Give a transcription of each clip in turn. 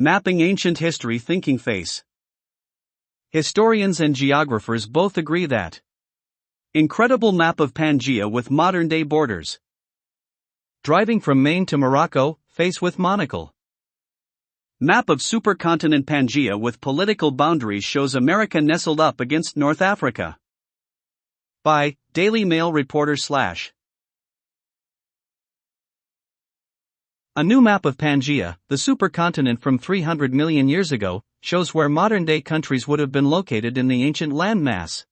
Mapping ancient history thinking face. Historians and geographers both agree that incredible map of Pangea with modern-day borders. Driving from Maine to Morocco, face with monocle. Map of supercontinent Pangea with political boundaries shows America nestled up against North Africa. By Daily Mail reporter / A new map of Pangea, the supercontinent from 300 million years ago, shows where modern-day countries would have been located in the ancient landmass.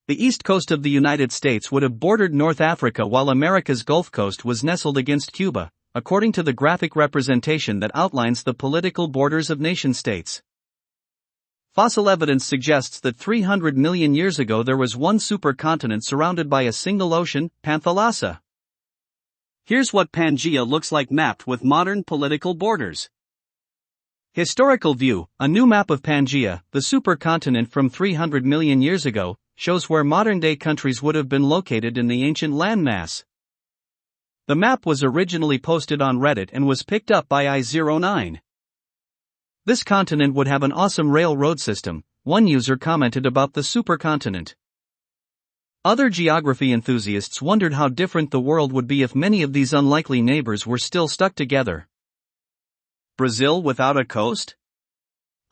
The east coast of the United States would have bordered North Africa while America's Gulf Coast was nestled against Cuba, according to the graphic representation that outlines the political borders of nation-states. Fossil evidence suggests that 300 million years ago there was one supercontinent surrounded by a single ocean, Panthalassa. Here's what Pangea looks like mapped with modern political borders. Historical view: a new map of Pangea, the supercontinent from 300 million years ago, shows where modern-day countries would have been located in the ancient landmass. The map was originally posted on Reddit and was picked up by I09. This continent would have an awesome railroad system, one user commented about the supercontinent. Other geography enthusiasts wondered how different the world would be if many of these unlikely neighbors were still stuck together. Brazil without a coast?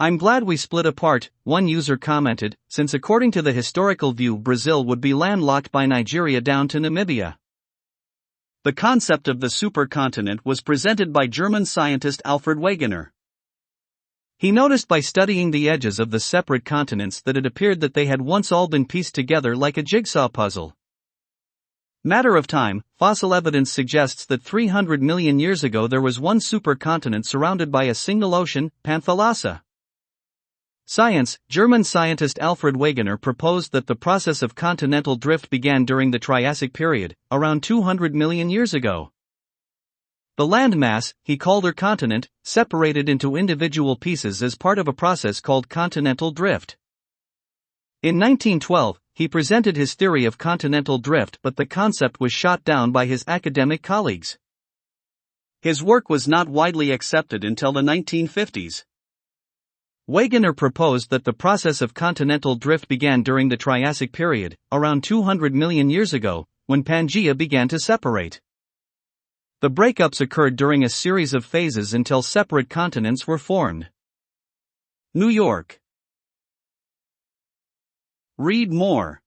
I'm glad we split apart, one user commented, since according to the historical view Brazil would be landlocked by Nigeria down to Namibia. The concept of the supercontinent was presented by German scientist Alfred Wegener. He noticed by studying the edges of the separate continents that it appeared that they had once all been pieced together like a jigsaw puzzle. Matter of time, fossil evidence suggests that 300 million years ago there was one supercontinent surrounded by a single ocean, Panthalassa. Science: German scientist Alfred Wegener proposed that the process of continental drift began during the Triassic period, around 200 million years ago. The landmass, he called or continent, separated into individual pieces as part of a process called continental drift. In 1912, he presented his theory of continental drift, but the concept was shot down by his academic colleagues. His work was not widely accepted until the 1950s. Wegener proposed that the process of continental drift began during the Triassic period, around 200 million years ago, when Pangea began to separate. The breakups occurred during a series of phases until separate continents were formed. New York. Read more.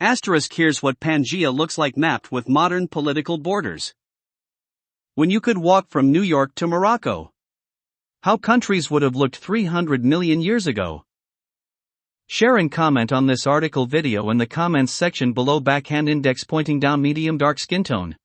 Here's what Pangea looks like mapped with modern political borders. When you could walk from New York to Morocco. How countries would have looked 300 million years ago. Share and comment on this article video in the comments section below. Backhand index pointing down, medium dark skin tone.